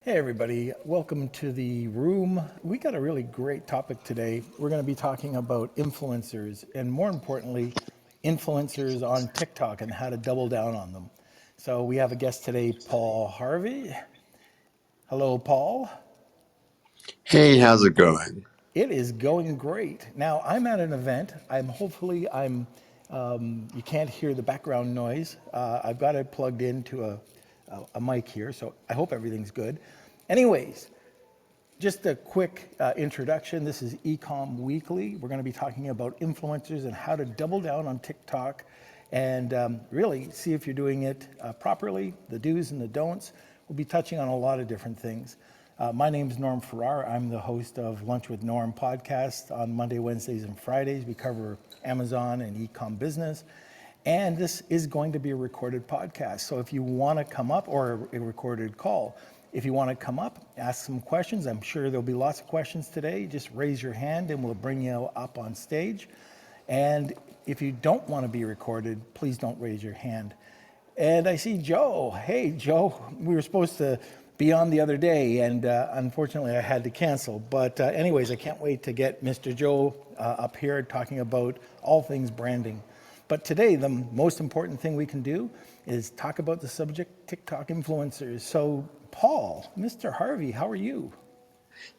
Hey everybody, welcome to the room. We got a really great topic today. We're going to be talking about influencers and more importantly, influencers on TikTok and how to double down on them. So we have a guest today, Paul Harvey. Hello, Paul. Hey, how's it going? It is going great. Now I'm at an event. You can't hear the background noise. I've got it plugged into a mic here, so I hope everything's good. Anyways, just a quick introduction. This is eComm Weekly. We're going to be talking about influencers and how to double down on TikTok and really see if you're doing it properly, the do's and the don'ts. We'll be touching on a lot of different things. My name is Norm Farrar. I'm the host of Lunch with Norm podcast on Monday, Wednesdays, and Fridays. We cover Amazon and eComm business. And this is going to be a recorded podcast. So if you want to come up, or a recorded call, if you want to come up, ask some questions. I'm sure there'll be lots of questions today. Just raise your hand and we'll bring you up on stage. And if you don't want to be recorded, please don't raise your hand. And I see Joe. Hey, Joe, we were supposed to be on the other day, and unfortunately I had to cancel. But anyways, I can't wait to get Mr. Joe up here talking about all things branding. But today, the most important thing we can do is talk about the subject TikTok influencers. So, Paul, Mr. Harvey, how are you?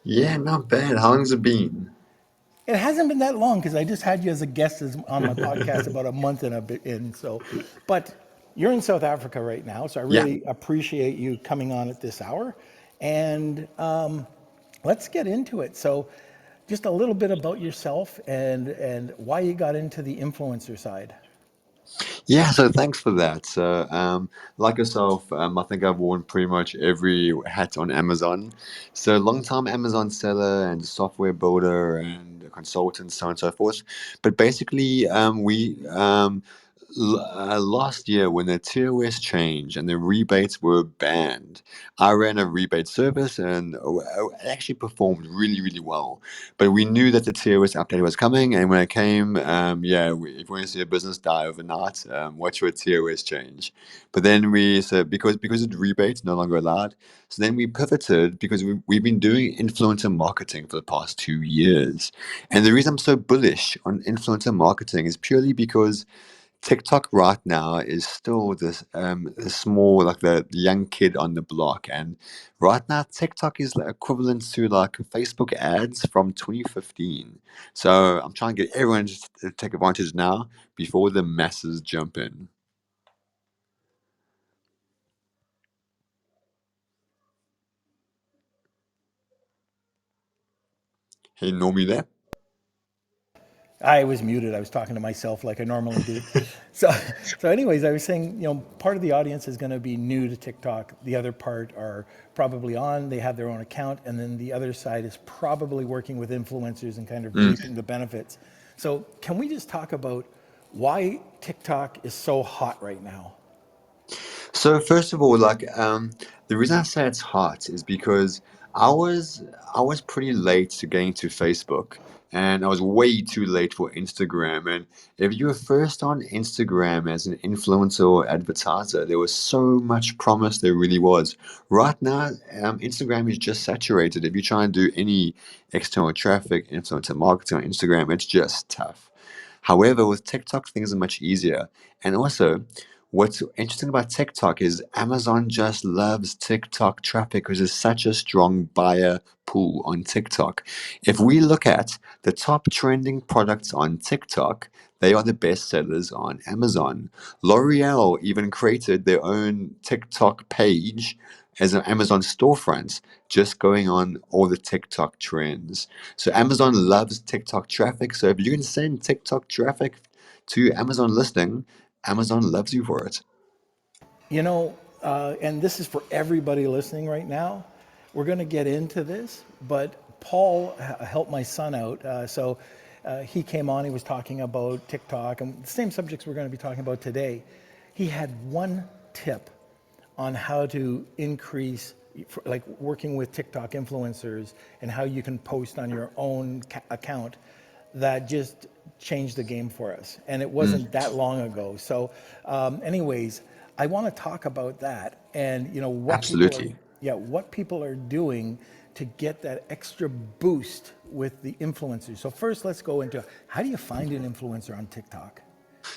Yeah, not bad. How long's it been? It hasn't been that long because I just had you as a guest on my podcast about a month and a bit in. So, but you're in South Africa right now, so I Yeah. really appreciate you coming on at this hour. And let's get into it. So, just a little bit about yourself and why you got into the influencer side. Yeah, so thanks for that. Like yourself, I think I've worn pretty much every hat on Amazon. So, long time Amazon seller and software builder and a consultant, so on and so forth. But basically, last year when the TOS changed and the rebates were banned, I ran a rebate service and it actually performed really, really well. But we knew that the TOS update was coming, and when it came, if we want to see a business die overnight, watch your TOS change. But then because the rebates no longer allowed, so then we pivoted because we've been doing influencer marketing for the past 2 years, and the reason I'm so bullish on influencer marketing is purely because TikTok right now is still the small, like the young kid on the block, and right now TikTok is like equivalent to like Facebook ads from 2015. So I'm trying to get everyone to take advantage now before the masses jump in. Hey, Normie there. I was muted. I was talking to myself like I normally do. So, anyways, I was saying, part of the audience is going to be new to TikTok. The other part are probably on. They have their own account, and then the other side is probably working with influencers and kind of reaping the benefits. So, can we just talk about why TikTok is so hot right now? So first of all, the reason I say it's hot is because I was I was pretty late to getting to Facebook, and I was way too late for Instagram. And if you were first on Instagram as an influencer or advertiser, there was so much promise. There really was. Right now, Instagram is just saturated. If you try and do any external traffic, influencer marketing on Instagram, it's just tough. However, with TikTok, things are much easier. And also, what's interesting about TikTok is Amazon just loves TikTok traffic because there's such a strong buyer pool on TikTok. If we look at the top trending products on TikTok, they are the best sellers on Amazon. L'Oreal even created their own TikTok page as an Amazon storefront, just going on all the TikTok trends. So Amazon loves TikTok traffic. So if you can send TikTok traffic to Amazon listing, Amazon loves you for it. And this is for everybody listening right now. We're going to get into this, but Paul helped my son out. He came on, he was talking about TikTok and the same subjects we're going to be talking about today. He had one tip on how to increase, like working with TikTok influencers and how you can post on your own account that just changed the game for us. And it Mm, wasn't that long ago. So, anyways, I want to talk about that and what people are absolutely. yeah, what people are doing to get that extra boost with the influencers. So first, let's go into how do you find an influencer on TikTok?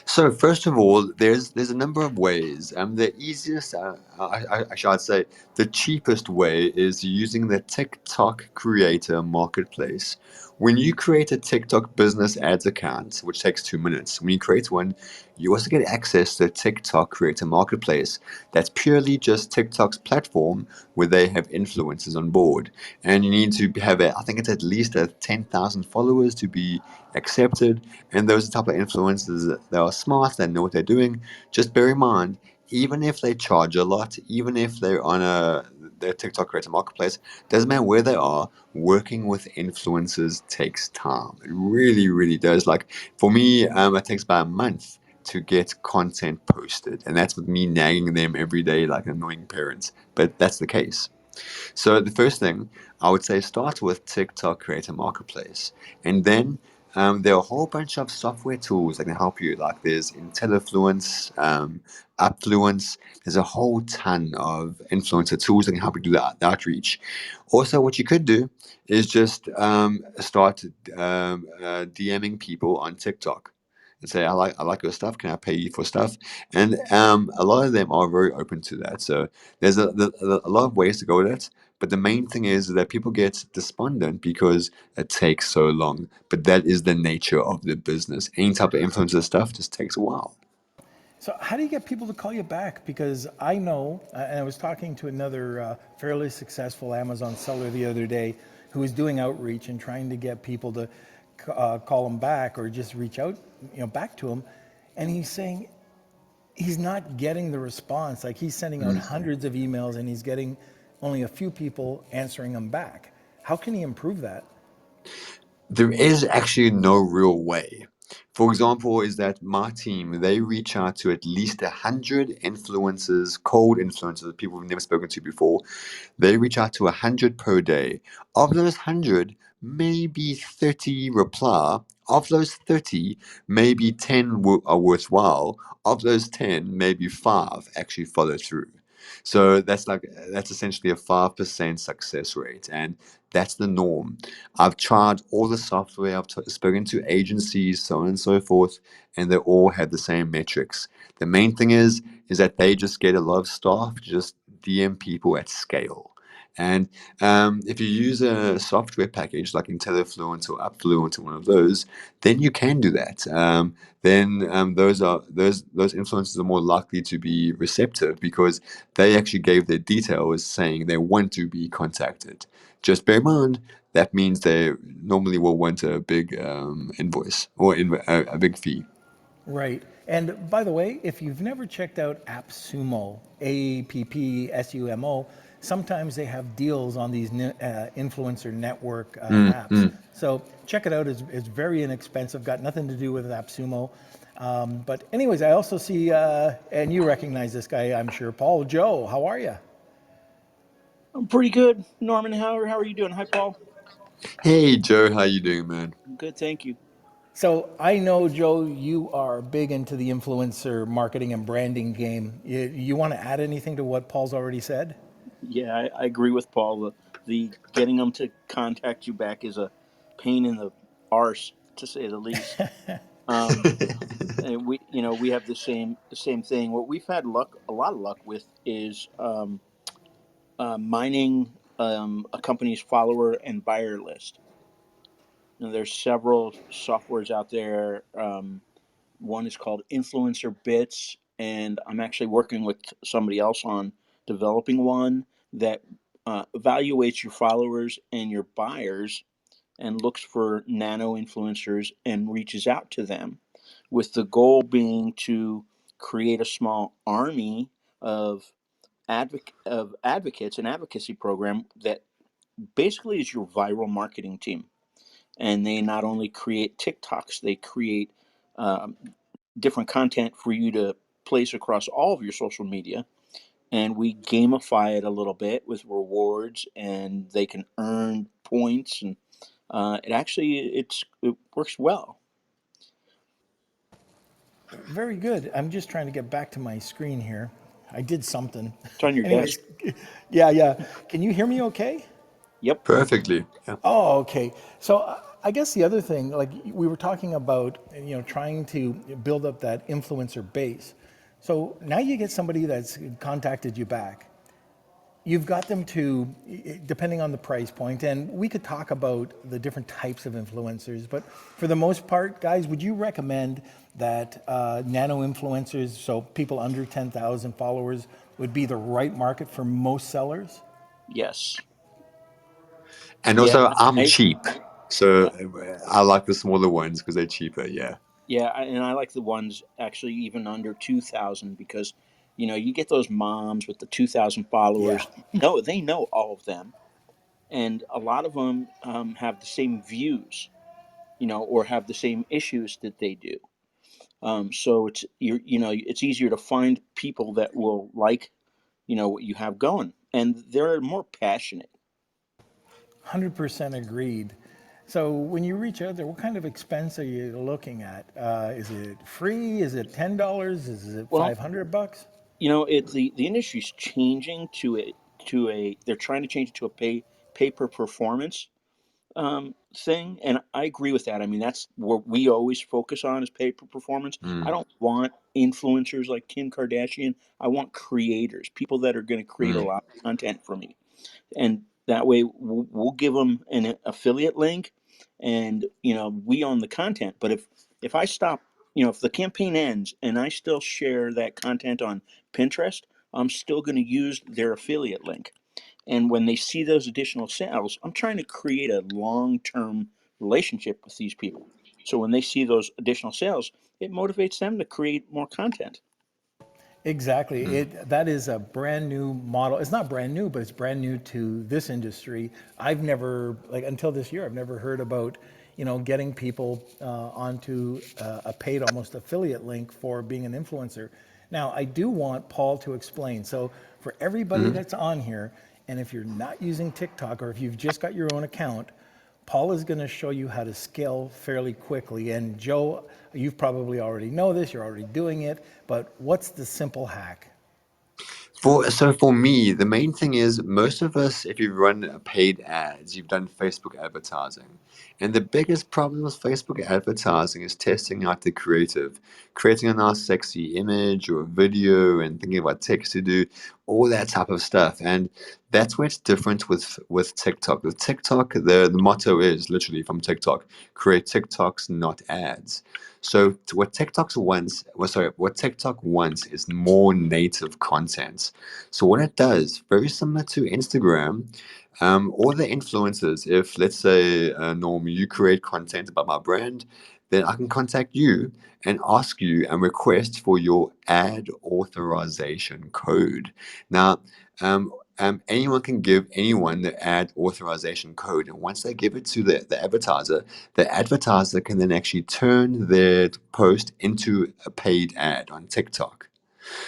So first of all, there's a number of ways. The easiest, I should say, the cheapest way is using the TikTok Creator Marketplace. When you create a TikTok business ads account, which takes 2 minutes, when you create one, you also get access to the TikTok Creator Marketplace. That's purely just TikTok's platform where they have influencers on board, and you need to have I think it's at least 10,000 followers to be accepted. And those are the type of influencers that are smart, that know what they're doing. Just bear in mind, even if they charge a lot, even if they're on their TikTok creator marketplace, doesn't matter where they are, working with influencers takes time. It really, really does. Like for me, it takes about a month to get content posted. And that's with me nagging them every day like annoying parents. But that's the case. So the first thing I would say, start with TikTok Creator Marketplace, and then there are a whole bunch of software tools that can help you. Like there's IntelliFluence, Upfluence. There's a whole ton of influencer tools that can help you do the outreach. Also, what you could do is just start DMing people on TikTok and say, I like your stuff. Can I pay you for stuff? And a lot of them are very open to that. So there's a lot of ways to go with it, but the main thing is that people get despondent because it takes so long. But that is the nature of the business. Any type of influencer stuff just takes a while. So how do you get people to call you back? Because I know, and I was talking to another fairly successful Amazon seller the other day who was doing outreach and trying to get people to call him back or just reach out, back to him. And he's saying he's not getting the response. Like he's sending out Mm. hundreds of emails and he's getting only a few people answering him back. How can he improve that? There is actually no real way. For example, is that my team, they reach out to at least 100 influencers, cold influencers, people we've never spoken to before. They reach out to 100 per day. Of those 100, maybe 30 reply. Of those 30, maybe 10 are worthwhile. Of those 10, maybe 5 actually follow through. So that's essentially a 5% success rate, and that's the norm. I've tried all the software, spoken to agencies, so on and so forth, and they all have the same metrics. The main thing is that they just get a lot of staff, just DM people at scale. And if you use a software package like IntelliFluent or Upfluent or one of those, then you can do that. Then those influencers are more likely to be receptive because they actually gave their details saying they want to be contacted. Just bear in mind that means they normally will want a big invoice or a big fee. Right. And by the way, if you've never checked out AppSumo, AppSumo, sometimes they have deals on these influencer network Mm, apps. mm. So check it out. It's very inexpensive, got nothing to do with AppSumo. But, anyways, I also see, and you recognize this guy, I'm sure, Paul Joe. How are you? I'm pretty good, Norman. How are you doing? Hi, Paul. Hey Joe, how you doing, man? Good, thank you. So I know, Joe, you are big into the influencer marketing and branding game. You want to add anything to what Paul's already said? Yeah, I agree with Paul. The getting them to contact you back is a pain in the arse, to say the least. Um, and we have the same thing. What we've had a lot of luck with is mining a company's follower and buyer list. There's several softwares out there. One is called Influencer Bits, and I'm actually working with somebody else on developing one that evaluates your followers and your buyers and looks for nano influencers and reaches out to them, with the goal being to create a small army of advocates, an advocacy program that basically is your viral marketing team. And they not only create TikToks, they create um, different content for you to place across all of your social media, and we gamify it a little bit with rewards, and they can earn points, and it works well. Very good. I'm just trying to get back to my screen here. I did something. It's on your desk. Anyways, yeah. Can you hear me okay? Yep. Perfectly. Yeah. Oh, okay. So I guess the other thing, like we were talking about, trying to build up that influencer base. So now you get somebody that's contacted you back. You've got them to, depending on the price point, and we could talk about the different types of influencers, but for the most part, guys, would you recommend that nano influencers, so people under 10,000 followers, would be the right market for most sellers? Yes. And Yeah. also, I'm I cheap. So yeah. I like the smaller ones because they're cheaper. Yeah. Yeah, and I like the ones actually even under 2,000 because you get those moms with the 2,000 Yeah. followers. No, they know all of them, and a lot of them have the same views, or have the same issues that they do. So it's easier to find people that will like what you have going, and they're more passionate. 100% agreed. So when you reach out there, what kind of expense are you looking at? Is it free? Is it $10? Is it Well, 500 bucks? the industry's changing to a they're trying to change it to a pay per performance thing, and I agree with that. I mean, that's what we always focus on is pay per performance. I Mm, don't want influencers like Kim Kardashian. I want creators, people that are going to create a mm, lot of content for me, and that way we'll give them an affiliate link, and we own the content. But if I stop, if the campaign ends and I still share that content on Pinterest, I'm still going to use their affiliate link. And when they see those additional sales, I'm trying to create a long-term relationship with these people. So when they see those additional sales, it motivates them to create more content. Exactly. mm, That is a brand new model. It's not brand new, but it's brand new to this industry. I've never, like until this year, I've never heard about, getting people onto a paid almost affiliate link for being an influencer. Now, I do want Paul to explain. So for everybody mm. that's on here, and if you're not using TikTok or if you've just got your own account, Paul is going to show you how to scale fairly quickly. And Joe, you probably already know this, you're already doing it, but what's the simple hack? For me, the main thing is most of us, if you run paid ads, you've done Facebook advertising. And the biggest problem with Facebook advertising is testing out the creative, creating a nice sexy image or a video and thinking about text to do, all that type of stuff. And that's where it's different with TikTok. With TikTok, the motto is literally from TikTok, create TikToks, not ads. So what TikTok wants is more native content. So what it does, very similar to Instagram, all the influencers, if let's say, Norm, you create content about my brand, then I can contact you and ask you and request for your ad authorization code. Now, anyone can give anyone the ad authorization code, and once they give it to the advertiser can then actually turn their post into a paid ad on TikTok.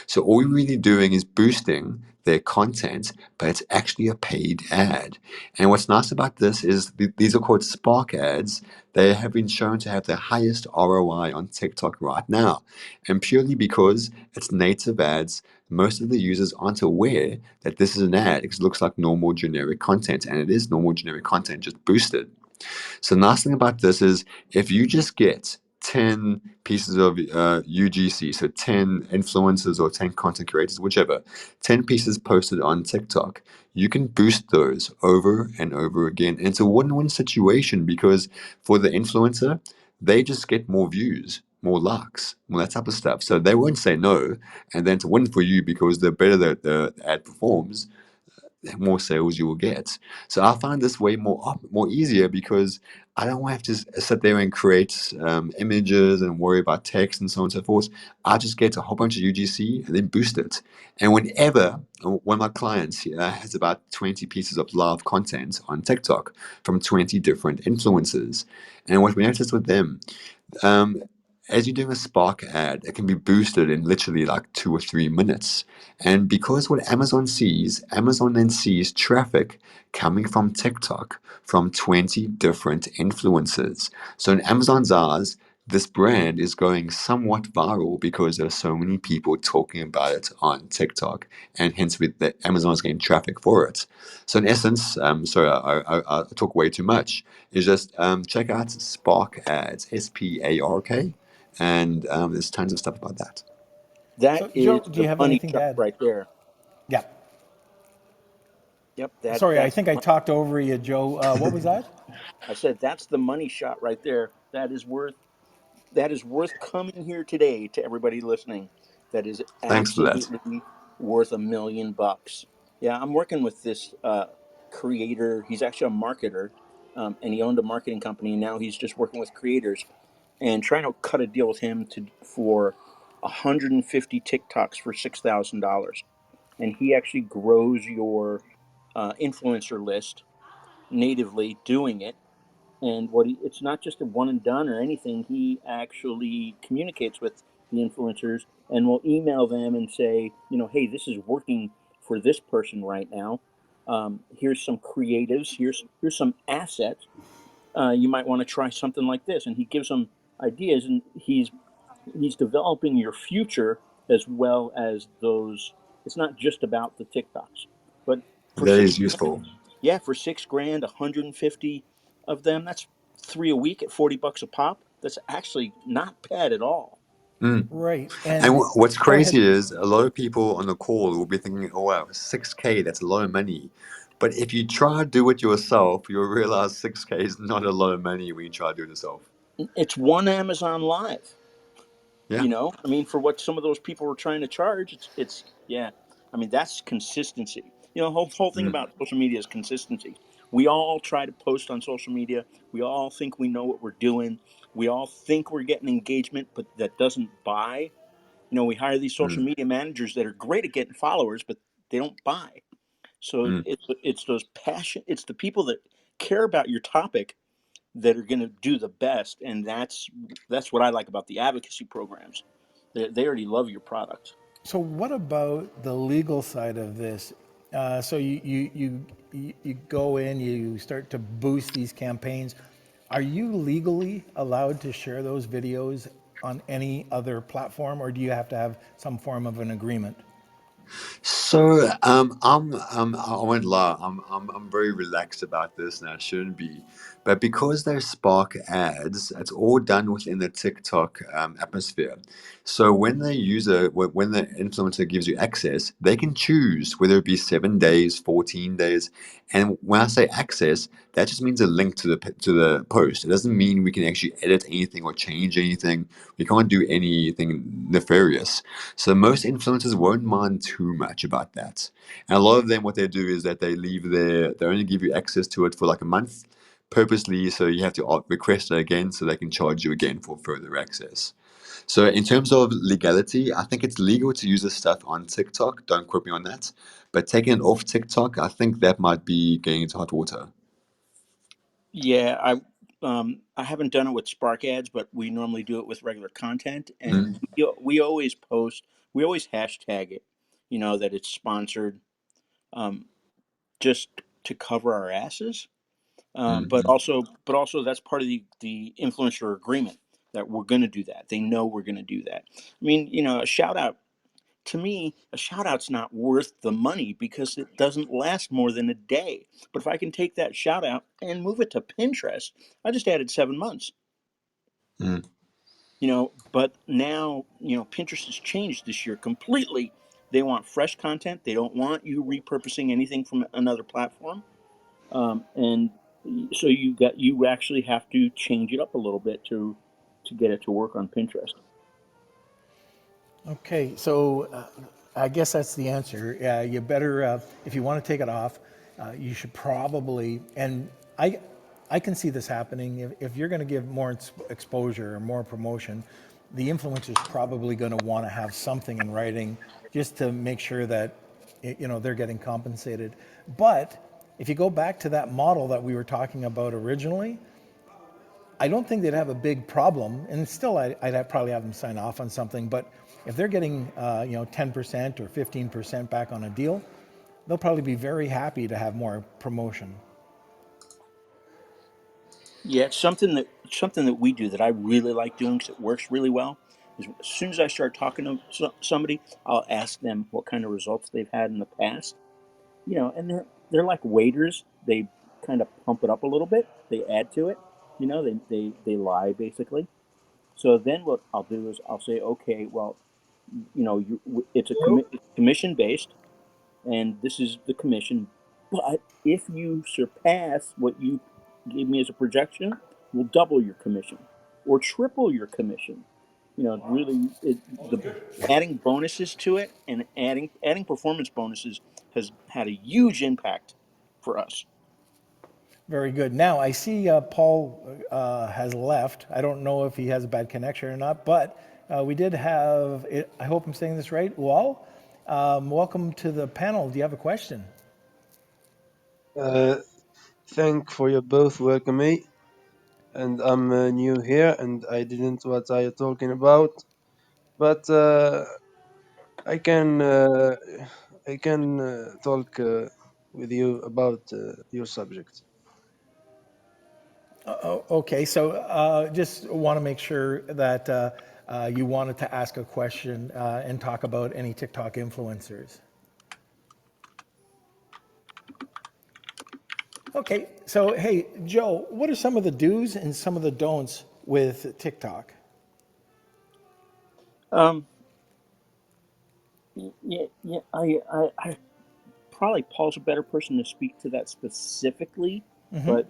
So all we're really doing is boosting their content, but it's actually a paid ad. And what's nice about this is these are called Spark ads. They have been shown to have the highest ROI on TikTok right now. And purely because it's native ads, most of the users aren't aware that this is an ad because it looks like normal generic content. And it is normal generic content, just boosted. So the nice thing about this is if you just get 10 pieces of UGC, so 10 influencers or 10 content creators, whichever, 10 pieces posted on TikTok, you can boost those over and over again. And it's a win-win situation because for the influencer, they just get more views, more likes, more that type of stuff. So they won't say no. And then to win for you because the better the ad performs, more sales you will get. So I find this way more easier because I don't have to sit there and create images and worry about text and so on and so forth. I just get a whole bunch of UGC and then boost it. And whenever one of my clients has about 20 pieces of live content on TikTok from 20 different influencers, and what we noticed with them, um, as you're doing a Spark ad, it can be boosted in literally like 2 or 3 minutes. And because what Amazon then sees traffic coming from TikTok from 20 different influencers. So in Amazon's eyes, this brand is going somewhat viral because there are so many people talking about it on TikTok, and hence with the Amazon is getting traffic for it. So in essence, sorry, I talk way too much. Is just check out Spark Ads, SPARK, and there's tons of stuff about that. That So, is Joe, do the you have money anything to shot add? right there. Yeah. Yep, Sorry, I that's think I talked over you, Joe. What was that? I said that's the money shot right there. That is worth coming here today to everybody listening. That is Thanks for that. absolutely worth $1 million. Yeah, I'm working with this creator. He's actually a marketer, and he owned a marketing company. And now he's just working with creators and trying to cut a deal with him for 150 TikToks for $6,000. And he actually grows your influencer list natively doing it. And it's not just a one and done or anything. He actually communicates with the influencers and will email them and say, hey, this is working for this person right now. Here's some creatives. Here's some assets. You might want to try something like this. And he gives them ideas, and he's developing your future as well as those. It's not just about the TikToks, but for That six is useful. yeah, for 6 grand, 150 of them. That's three a week at $40 a pop. That's actually not bad at all. Mm. Right. And And what's go ahead. crazy is a lot of people on the call will be thinking, oh, wow, 6K, that's a lot of money. But if you try to do it yourself, you'll realize 6K is not a lot of money when you try to do it yourself. It's one Amazon Live. Yeah. I mean, for what some of those people were trying to charge, it's yeah. I mean, that's consistency. Whole thing Mm, about social media is consistency. We all try to post on social media. We all think we know what we're doing. We all think we're getting engagement, but that doesn't buy. We hire these social mm, media managers that are great at getting followers, but they don't buy. So mm. it's those passion. It's the people that care about your topic that are going to do the best, and that's what I like about the advocacy programs. They already love your product. So, what about the legal side of this? So you go in, you start to boost these campaigns. Are you legally allowed to share those videos on any other platform, or do you have to have some form of an agreement? So I won't lie. I'm very relaxed about this, and I shouldn't be. But because they're Spark ads, it's all done within the TikTok atmosphere. So when the influencer gives you access, they can choose whether it be 7 days, 14 days, and when I say access, that just means a link to the post. It doesn't mean we can actually edit anything or change anything. We can't do anything nefarious. So most influencers won't mind too much about that. And a lot of them, what they do is that they only give you access to it for like a month purposely. So you have to request it again so they can charge you again for further access. So in terms of legality, I think it's legal to use this stuff on TikTok. Don't quote me on that. But taking it off TikTok, I think that might be getting into hot water. Yeah, I haven't done it with Spark ads, but we normally do it with regular content, and Mm, we always post, we always hashtag it, that it's sponsored, um, just to cover our asses. But mm, also that's part of the influencer agreement that we're going to do that. They know we're going to do that. I mean, a shout out to me, a shout out's not worth the money because it doesn't last more than a day. But if I can take that shout out and move it to Pinterest, I just added 7 months. mm. But now, Pinterest has changed this year completely. They want fresh content. They don't want you repurposing anything from another platform. And so you actually have to change it up a little bit to get it to work on Pinterest. Okay, so I guess that's the answer. You better, if you want to take it off, you should probably, and I, I can see this happening. If you're going to give more exposure or more promotion, the influencer's probably going to want to have something in writing just to make sure that they're getting compensated. But if you go back to that model that we were talking about originally, I don't think they'd have a big problem, and still probably have them sign off on something. But if they're getting 10% or 15% back on a deal, they'll probably be very happy to have more promotion. Yeah, it's something that we do that I really like doing because it works really well. Is as soon as I start talking to somebody, I'll ask them what kind of results they've had in the past. And they're like waiters. They kind of pump it up a little bit. They add to it. They lie basically. So then what I'll do is I'll say, okay, well, it's it's commission based, and this is the commission. But if you surpass what you gave me as a projection, we'll double your commission or triple your commission. Really, the adding bonuses to it and adding performance bonuses has had a huge impact for us. Very good. Now, I see Paul has left. I don't know if he has a bad connection or not, but we did have, I hope I'm saying this right, Ual. Welcome to the panel. Do you have a question? Thank for you both welcome me, and I'm new here and I didn't what I talking about, but I can talk with you about your subject. Okay, so just want to make sure that you wanted to ask a question and talk about any TikTok influencers. Okay, so hey, Joe, what are some of the do's and some of the don'ts with TikTok? Um, yeah. I probably Paul's a better person to speak to that specifically, but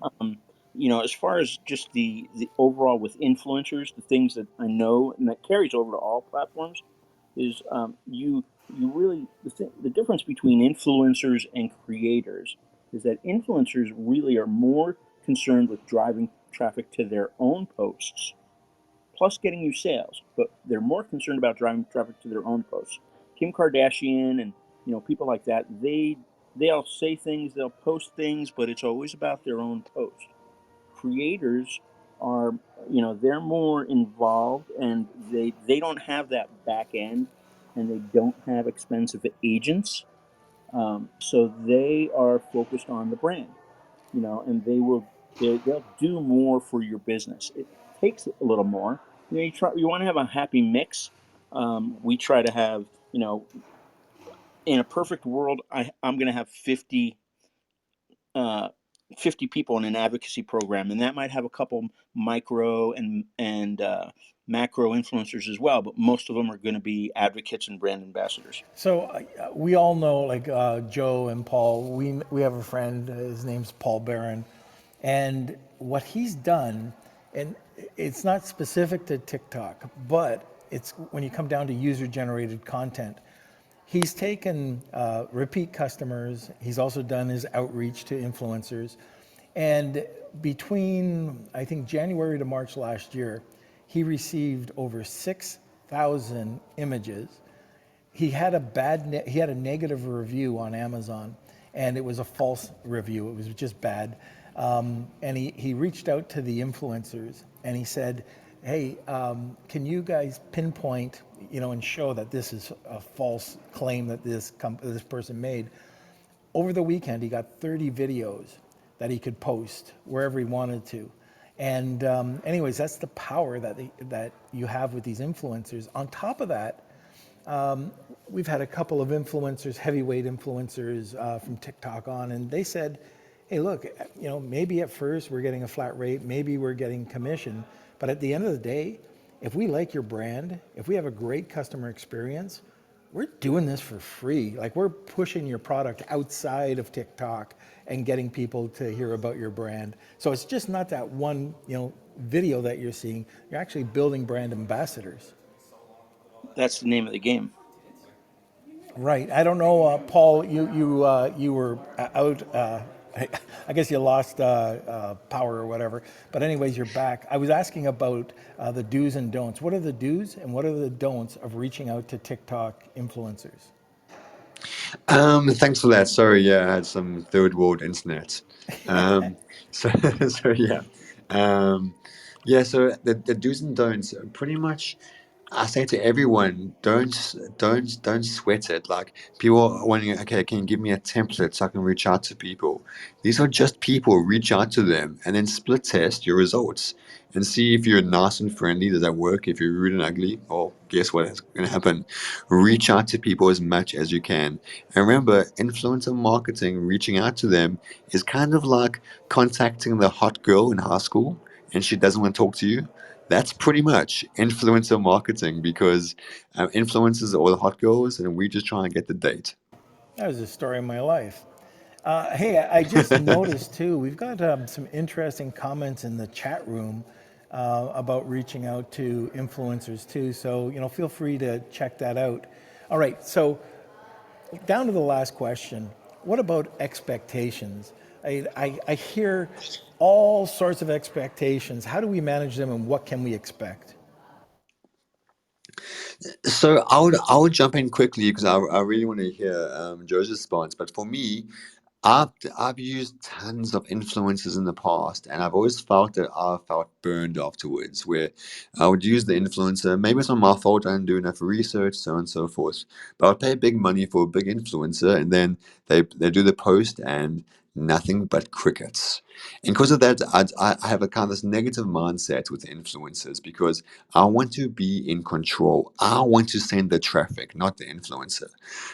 as far as just the overall with influencers, the things that I know and that carries over to all platforms is you really the difference between influencers and creators is that influencers really are more concerned with driving traffic to their own posts plus getting you sales, but they're more concerned about driving traffic to their own posts. Kim Kardashian and people like that, they'll say things, they'll post things, but it's always about their own post. Creators are, they're more involved, and they don't have that back end, and they don't have expensive agents, so they are focused on the brand, and they'll do more for your business. It takes a little more. You want to have a happy mix. We try to have, in a perfect world, I'm going to have uh, 50 people in an advocacy program, and that might have a couple micro and macro influencers as well, but most of them are going to be advocates and brand ambassadors. So we all know, like Joe and Paul. We have a friend. His name's Paul Barron, and what he's done, and it's not specific to TikTok, but it's when you come down to user-generated content. He's taken repeat customers. He's also done his outreach to influencers, and between I think January to March last year, he received over 6,000 images. He had a negative review on Amazon, and it was a false review. It was just bad. And he reached out to the influencers and he said, hey, can you guys pinpoint, and show that this is a false claim that this person made? Over the weekend, he got 30 videos that he could post wherever he wanted to. And anyways, that's the power that you have with these influencers. On top of that, we've had a couple of influencers, heavyweight influencers from TikTok on, and they said, hey, look, maybe at first we're getting a flat rate, maybe we're getting commission, but at the end of the day, if we like your brand, if we have a great customer experience, we're doing this for free. Like, we're pushing your product outside of TikTok and getting people to hear about your brand. So it's just not that one, video that you're seeing. You're actually building brand ambassadors. That's the name of the game. Right. I don't know, Paul. You were out. I guess you lost power or whatever. But anyways, you're back. I was asking about the do's and don'ts. What are the do's and what are the don'ts of reaching out to TikTok influencers? Thanks for that. Sorry, yeah, I had some third world internet. Um, so, so yeah, um, yeah. So the do's and don'ts are pretty much. I say to everyone, don't sweat it. Like people are wondering, okay, can you give me a template so I can reach out to people? These are just people. Reach out to them and then split test your results and see if you're nice and friendly. Does that work? If you're rude and ugly, well, guess what is going to happen? Reach out to people as much as you can. And remember, influencer marketing, reaching out to them is kind of like contacting the hot girl in high school and she doesn't want to talk to you. That's pretty much influencer marketing because influencers are all the hot girls and we just try and get the date. That was the story of my life. Hey, I just noticed too, we've got some interesting comments in the chat room about reaching out to influencers too. So, feel free to check that out. All right, so down to the last question. What about expectations? I hear all sorts of expectations. How do we manage them and what can we expect? So I would jump in quickly because I really want to hear Joe's response. But for me, I've used tons of influencers in the past, and I've always felt that I felt burned afterwards. Where I would use the influencer, maybe it's not my fault, I didn't do enough research, so on and so forth. But I'd pay big money for a big influencer, and then they do the post and nothing but crickets. And because of that, I have a kind of this negative mindset with influencers because I want to be in control. I want to send the traffic, not the influencer.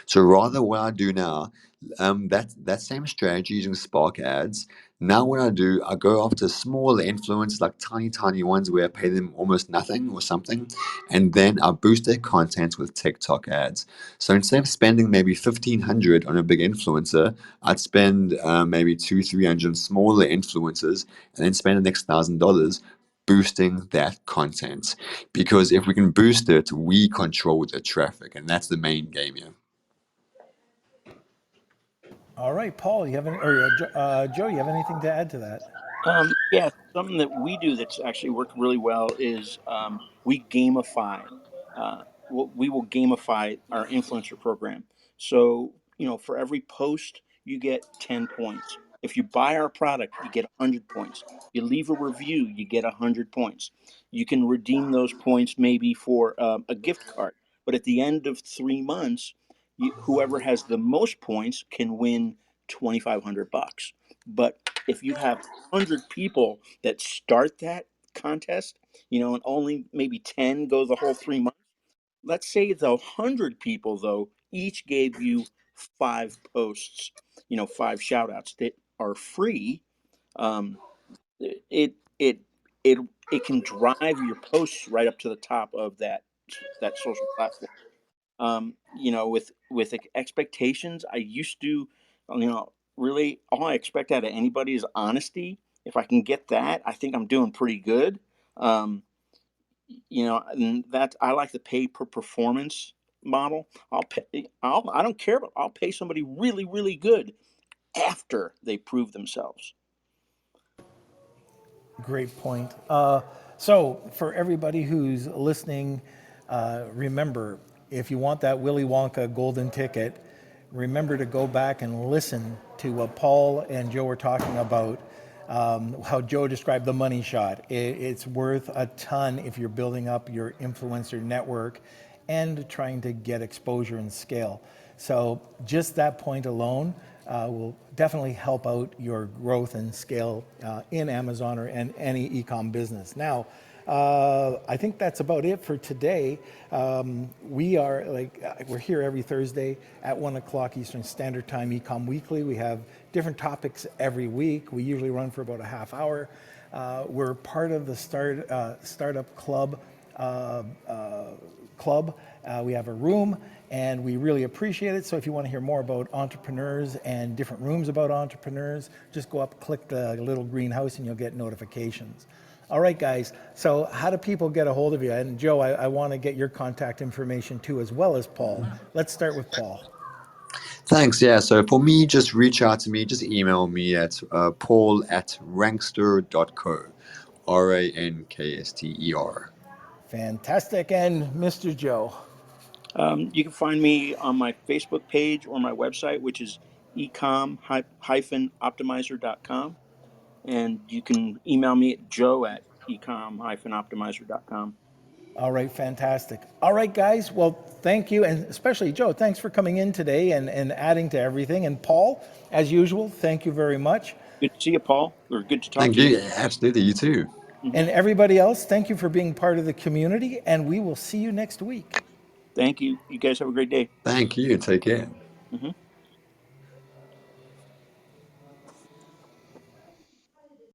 So rather, what I do now, that same strategy using Spark ads. Now what I do, I go after smaller influencers, like tiny ones where I pay them almost nothing or something, and then I boost their content with TikTok ads. So instead of spending maybe 1,500 on a big influencer, I'd spend maybe 300 smaller influencers, and then spend the next $1,000 boosting that content. Because if we can boost it, we control the traffic, and that's the main game here. All right, Paul, you have any, or Joe, you have anything to add to that? Yeah, something that we do that's actually worked really well is we gamify. We will gamify our influencer program. So, for every post, you get 10 points. If you buy our product, you get 100 points. You leave a review, you get 100 points. You can redeem those points maybe for a gift card. But at the end of 3 months, whoever has the most points can win 2,500 bucks. But if you have 100 people that start that contest, and only maybe 10 go the whole 3 months. Let's say the 100 people, though, each gave you 5 posts, 5 shout outs that are free. Um, it, it, it, it can drive your posts right up to the top of that social platform. With expectations, I used to, really all I expect out of anybody is honesty. If I can get that, I think I'm doing pretty good. um, and that I like the pay per performance model. I don't care, but I'll pay somebody really really good after they prove themselves. Great point. So, for everybody who's listening, remember, if you want that Willy Wonka golden ticket, remember to go back and listen to what Paul and Joe were talking about, how Joe described the money shot. It's worth a ton if you're building up your influencer network and trying to get exposure and scale. So just that point alone will definitely help out your growth and scale in Amazon or in any e-com business. Now, I think that's about it for today. We're here every Thursday at 1 o'clock Eastern Standard Time, eComm Weekly. We have different topics every week. We usually run for about a half hour. We're part of the Startup Club club. We have a room and we really appreciate it. So if you want to hear more about entrepreneurs and different rooms about entrepreneurs, just go up, click the little green house and you'll get notifications. All right, guys. So how do people get a hold of you? And Joe, I want to get your contact information too, as well as Paul. Let's start with Paul. Thanks. Yeah. So for me, just reach out to me. Just email me at paul@rankster.co. RANKSTER. Fantastic. And Mr. Joe. You can find me on my Facebook page or my website, which is ecom-optimizer.com. And you can email me at joe@ecom-optimizer.com. All right, fantastic. All right, guys. Well, thank you. And especially Joe, thanks for coming in today and adding to everything. And Paul, as usual, thank you very much. Good to see you, Paul, or good to talk Thank to you. you. Absolutely, you too. And everybody else, thank you for being part of the community. And we will see you next week. Thank you. You guys have a great day. Thank you. Take care. Mhm.